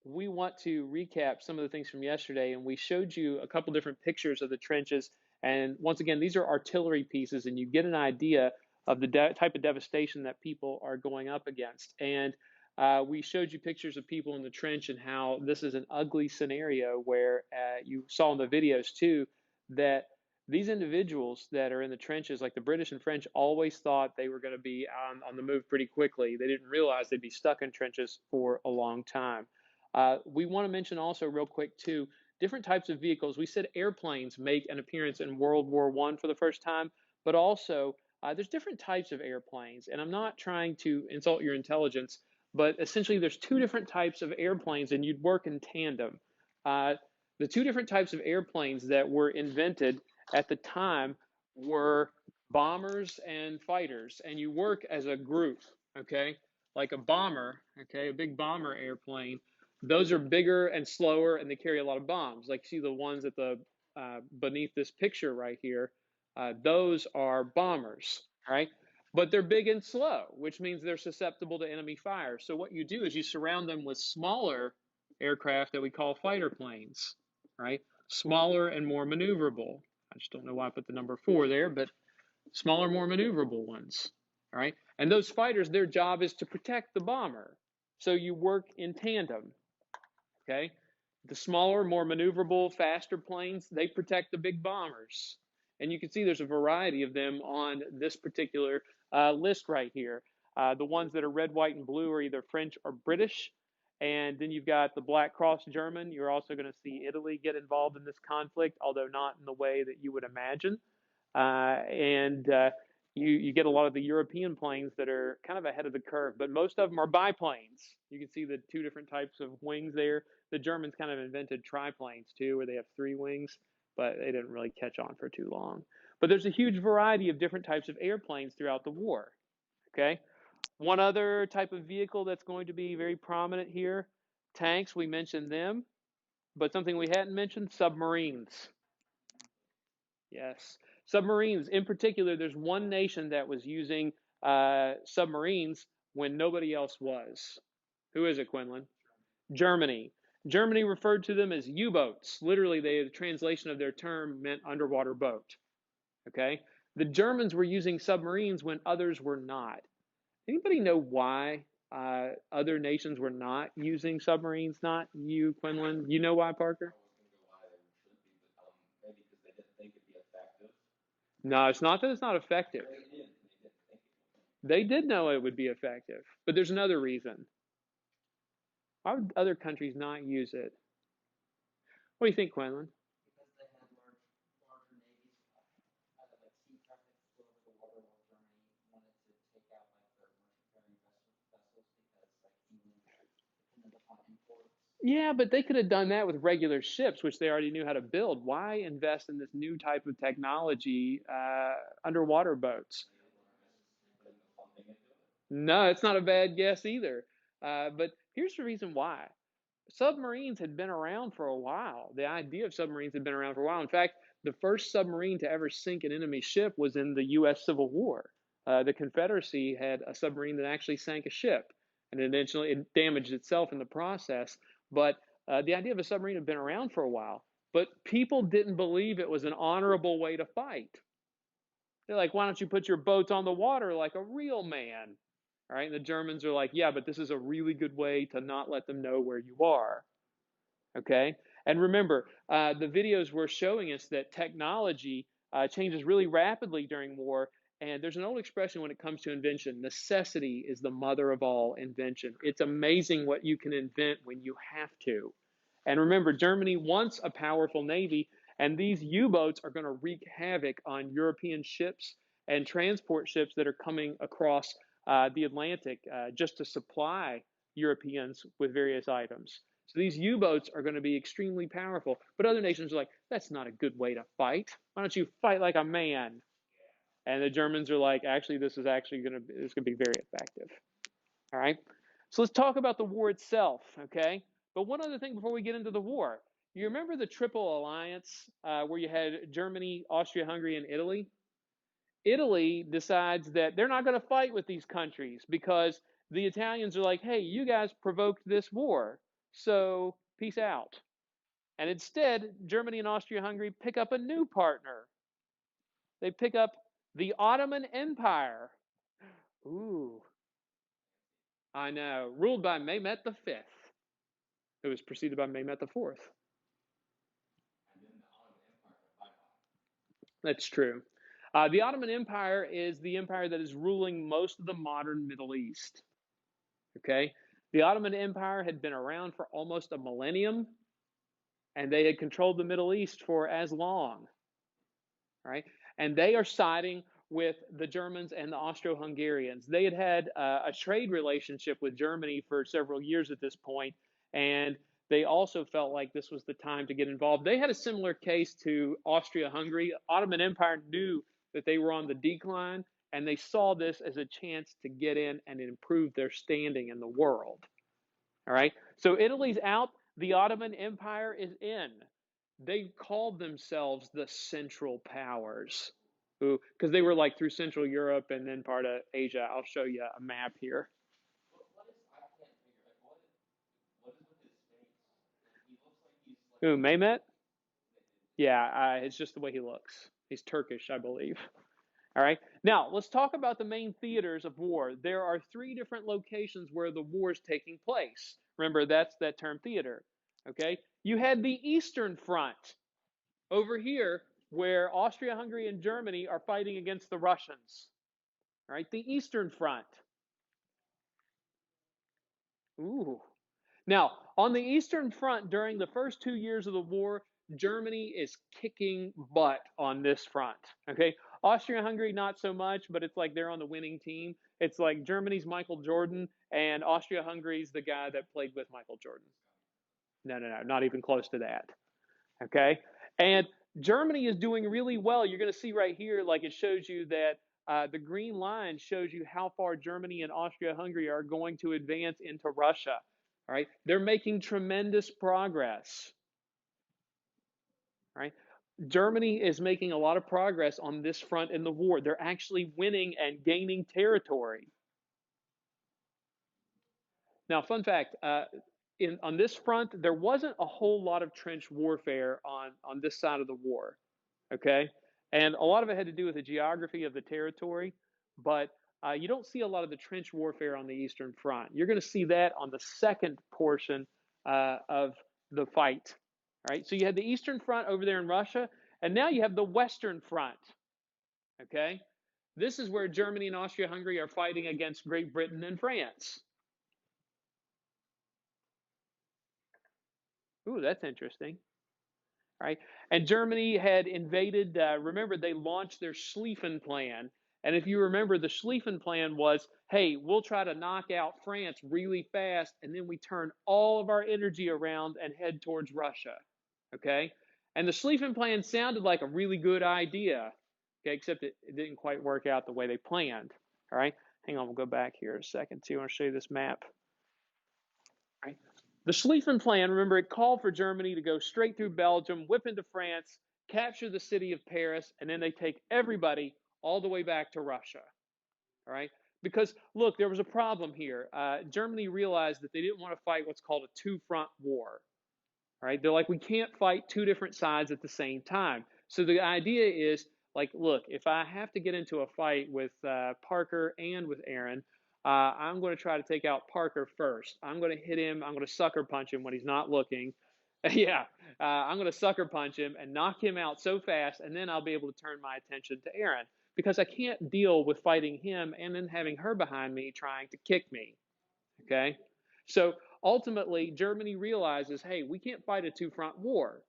we want to recap some of the things from yesterday, and we showed you a couple different pictures of the trenches. And once again, these are artillery pieces, and you get an idea of the type of devastation that people are going up against. And we showed you pictures of people in the trench and how this is an ugly scenario where you saw in the videos too that these individuals that are in the trenches, like the British and French, always thought they were going to be on the move pretty quickly. They didn't realize they'd be stuck in trenches for a long time. We want to mention also real quick too, different types of vehicles. We said airplanes make an appearance in World War I for the first time, but also there's different types of airplanes. And I'm not trying to insult your intelligence, but essentially there's two different types of airplanes, and you'd work in tandem. The two different types of airplanes that were invented at the time were bombers and fighters, and you work as a group, okay? Like a bomber, okay, a big bomber airplane. Those are bigger and slower, and they carry a lot of bombs. Like see the ones at the beneath this picture right here. Those are bombers, all right? But they're big and slow, which means they're susceptible to enemy fire. So what you do is you surround them with smaller aircraft that we call fighter planes, right? Smaller and more maneuverable. I just don't know why I put the number 4 there, but smaller, more maneuverable ones. All right. And those fighters, their job is to protect the bomber. So you work in tandem. Okay. The smaller, more maneuverable, faster planes, they protect the big bombers. And you can see there's a variety of them on this particular list right here. The ones that are red, white, and blue are either French or British. And then you've got the Black Cross German. You're also going to see Italy get involved in this conflict, although not in the way that you would imagine. And you get a lot of the European planes that are kind of ahead of the curve, but most of them are biplanes. You can see the two different types of wings there. The Germans kind of invented triplanes too, where they have 3 wings, but they didn't really catch on for too long. But there's a huge variety of different types of airplanes throughout the war. Okay. One other type of vehicle that's going to be very prominent here, tanks, we mentioned them, but something we hadn't mentioned, submarines. Yes. Submarines, in particular, there's one nation that was using submarines when nobody else was. Who is it, Quinlan? Germany. Germany referred to them as U-boats. Literally, the translation of their term meant underwater boat. Okay? The Germans were using submarines when others were not. Anybody know why other nations were not using submarines? Not you, Quinlan. You know why, Parker? No, it's not that it's not effective. They did know it would be effective, but there's another reason. Why would other countries not use it? What do you think, Quinlan? Yeah, but they could have done that with regular ships, which they already knew how to build. Why invest in this new type of technology, underwater boats? No, it's not a bad guess either. But here's the reason why. Submarines had been around for a while. The idea of submarines had been around for a while. In fact, the first submarine to ever sink an enemy ship was in the U.S. Civil War. The Confederacy had a submarine that actually sank a ship, and eventually it damaged itself in the process. But the idea of a submarine had been around for a while. But people didn't believe it was an honorable way to fight. They're like, why don't you put your boats on the water like a real man? All right. And the Germans are like, yeah, but this is a really good way to not let them know where you are. Okay. And remember, the videos were showing us that technology changes really rapidly during war. And there's an old expression when it comes to invention: necessity is the mother of all invention. It's amazing what you can invent when you have to. And remember, Germany wants a powerful navy, and these U-boats are going to wreak havoc on European ships and transport ships that are coming across the Atlantic just to supply Europeans with various items. So these U-boats are going to be extremely powerful. But other nations are like, that's not a good way to fight. Why don't you fight like a man? And the Germans are like, actually, this is actually going to be very effective. All right. So let's talk about the war itself. Okay. But one other thing before we get into the war. You remember the Triple Alliance where you had Germany, Austria, Hungary, and Italy? Italy decides that they're not going to fight with these countries because the Italians are like, hey, you guys provoked this war. So peace out. And instead, Germany and Austria-Hungary pick up a new partner. They pick up the Ottoman Empire. Ooh, I know. Ruled by Mehmet V. It was preceded by Mehmet IV. That's true. The Ottoman Empire is the empire that is ruling most of the modern Middle East. Okay? The Ottoman Empire had been around for almost a millennium, and they had controlled the Middle East for as long. Right? And they are siding with the Germans and the Austro-Hungarians. They had had a trade relationship with Germany for several years at this point, and they also felt like this was the time to get involved. They had a similar case to Austria-Hungary. Ottoman Empire knew that they were on the decline, and they saw this as a chance to get in and improve their standing in the world. All right, so Italy's out, the Ottoman Empire is in. They called themselves the Central Powers, because they were like through Central Europe and then part of Asia. I'll show you a map here. Ooh, Mehmet? Yeah, it's just the way he looks. He's Turkish, I believe. All right. Now, let's talk about the main theaters of war. There are three different locations where the war is taking place. Remember, that's that term theater. Okay. You had the Eastern Front over here where Austria Hungary and Germany are fighting against the Russians. All right. The Eastern Front. Ooh. Now, on the Eastern Front, during the first 2 years of the war, Germany is kicking butt on this front. Okay, Austria-Hungary not so much, but it's like they're on the winning team. It's like Germany's Michael Jordan and Austria-Hungary's the guy that played with Michael Jordan. No, not even close to that. Okay, and Germany is doing really well. You're going to see right here, like it shows you that the green line shows you how far Germany and Austria-Hungary are going to advance into Russia. All right, they're making tremendous progress. All right, Germany is making a lot of progress on this front in the war. They're actually winning and gaining territory. Now, fun fact: on this front, there wasn't a whole lot of trench warfare on this side of the war. Okay, and a lot of it had to do with the geography of the territory, but you don't see a lot of the trench warfare on the Eastern Front. You're going to see that on the second portion of the fight. All right, so you had the Eastern Front over there in Russia, and now you have the Western Front. Okay, this is where Germany and Austria-Hungary are fighting against Great Britain and France. Ooh, that's interesting. Right? And Germany had invaded. Remember, they launched their Schlieffen Plan. And if you remember, the Schlieffen Plan was, hey, we'll try to knock out France really fast, and then we turn all of our energy around and head towards Russia. Okay? And the Schlieffen Plan sounded like a really good idea, okay, except it didn't quite work out the way they planned. All right? Hang on, we'll go back here a second, too. I want to show you this map. Right? The Schlieffen Plan, remember, it called for Germany to go straight through Belgium, whip into France, capture the city of Paris, and then they take everybody all the way back to Russia. All right? Because, look, there was a problem here. Germany realized that they didn't want to fight what's called a two-front war. All right? They're like, we can't fight two different sides at the same time. So the idea is, like, look, if I have to get into a fight with Parker and with Aaron, I'm going to try to take out Parker first. I'm going to hit him. I'm going to sucker punch him when he's not looking. Yeah, I'm going to sucker punch him and knock him out so fast, and then I'll be able to turn my attention to Aaron because I can't deal with fighting him and then having her behind me trying to kick me. Okay? So ultimately, Germany realizes, hey, we can't fight a two-front war.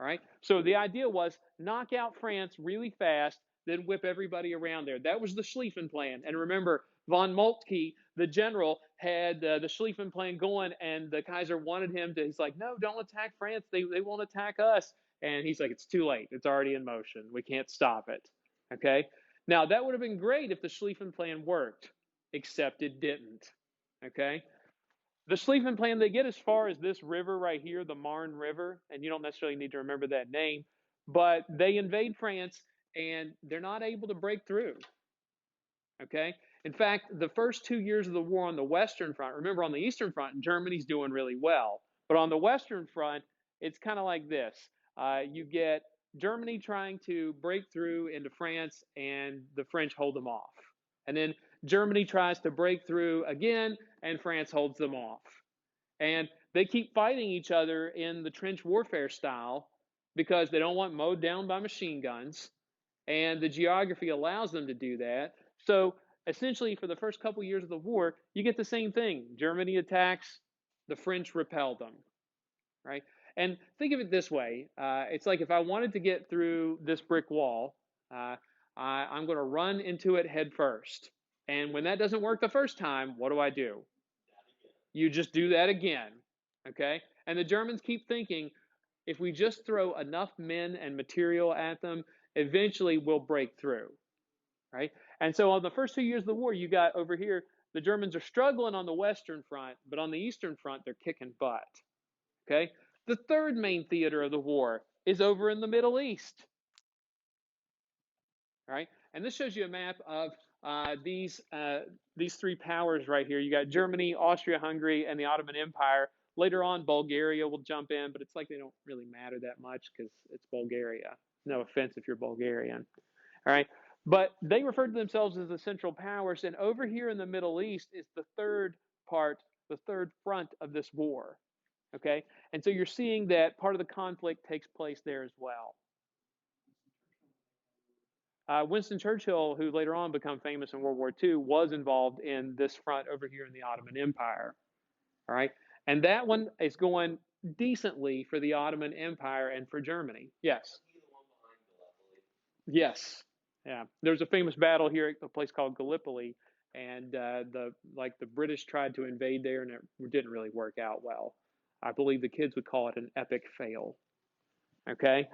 All right? So the idea was knock out France really fast, then whip everybody around there. That was the Schlieffen Plan. And remember, von Moltke, the general, had the Schlieffen Plan going, and the Kaiser wanted him to, he's like, no, don't attack France. They won't attack us. And he's like, it's too late. It's already in motion. We can't stop it. Okay? Now, that would have been great if the Schlieffen Plan worked, except it didn't. Okay? The Schlieffen Plan, they get as far as this river right here, the Marne River, and you don't necessarily need to remember that name, but they invade France and they're not able to break through. Okay? In fact, the first 2 years of the war on the Western Front, remember on the Eastern Front, Germany's doing really well. But on the Western Front, it's kind of like this. You get Germany trying to break through into France, and the French hold them off. And then Germany tries to break through again, and France holds them off. And they keep fighting each other in the trench warfare style because they don't want mowed down by machine guns, and the geography allows them to do that. So essentially, for the first couple years of the war, you get the same thing. Germany attacks, the French repel them, right? And think of it this way. It's like if I wanted to get through this brick wall, I'm going to run into it head first. And when that doesn't work the first time, what do? You just do that again, okay? And the Germans keep thinking, if we just throw enough men and material at them, eventually we'll break through, right? And so on the first 2 years of the war, you got over here, the Germans are struggling on the Western Front, but on the Eastern Front, they're kicking butt, okay? The third main theater of the war is over in the Middle East, right? And this shows you a map of these three powers right here. You got Germany, Austria-Hungary, and the Ottoman Empire. Later on, Bulgaria will jump in, but it's like they don't really matter that much because it's Bulgaria. No offense if you're Bulgarian, all right? But they refer to themselves as the Central Powers, and over here in the Middle East is the third part, the third front of this war, okay? And so you're seeing that part of the conflict takes place there as well. Winston Churchill, who later on became famous in World War II, was involved in this front over here in the Ottoman Empire. All right, and that one is going decently for the Ottoman Empire and for Germany. Yes. Yes. Yeah. There's a famous battle here at a place called Gallipoli, and the British tried to invade there, and it didn't really work out well. I believe the kids would call it an epic fail. Okay.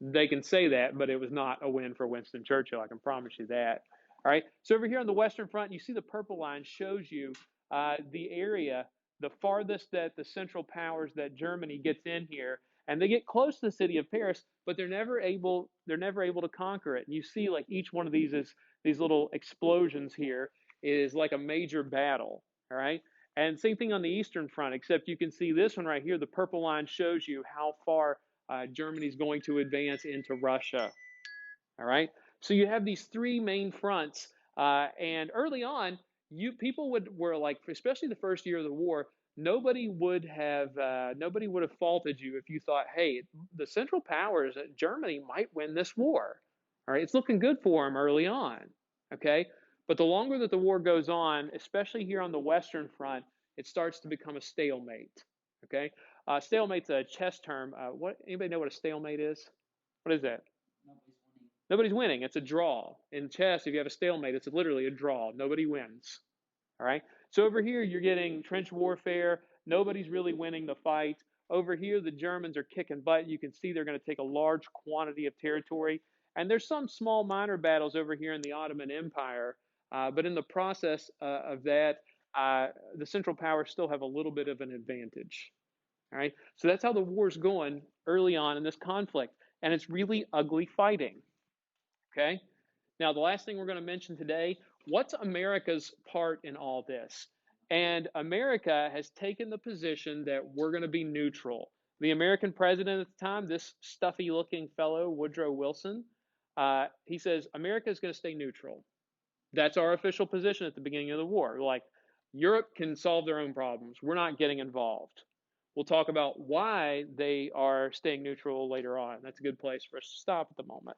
They can say that, but it was not a win for Winston Churchill. I can promise you that. All right. So over here on the Western Front, you see the purple line shows you the area, the farthest that the Central Powers, that Germany gets in here, and they get close to the city of Paris, but they're never able to conquer it. And you see, like each one of these little explosions here is like a major battle. All right. And same thing on the Eastern Front, except you can see this one right here. The purple line shows you how far Germany's going to advance into Russia. All right. So you have these three main fronts, and early on, people were like, especially the first year of the war, nobody would have faulted you if you thought, hey, the Central Powers, Germany might win this war. All right. It's looking good for them early on. Okay. But the longer that the war goes on, especially here on the Western Front, it starts to become a stalemate. Okay. Stalemate's a chess term. Anybody know what a stalemate is? What is that? Nobody's winning. It's a draw. In chess, if you have a stalemate, it's literally a draw. Nobody wins. All right. So over here, you're getting trench warfare. Nobody's really winning the fight. Over here, the Germans are kicking butt. You can see they're going to take a large quantity of territory. And there's some small minor battles over here in the Ottoman Empire. But in the process of that, the Central Powers still have a little bit of an advantage. All right. So that's how the war's going early on in this conflict. And it's really ugly fighting. Okay. Now, the last thing we're going to mention today, what's America's part in all this? And America has taken the position that we're going to be neutral. The American president at the time, this stuffy looking fellow, Woodrow Wilson, he says, America is going to stay neutral. That's our official position at the beginning of the war. Like, Europe can solve their own problems. We're not getting involved. We'll talk about why they are staying neutral later on. That's a good place for us to stop at the moment.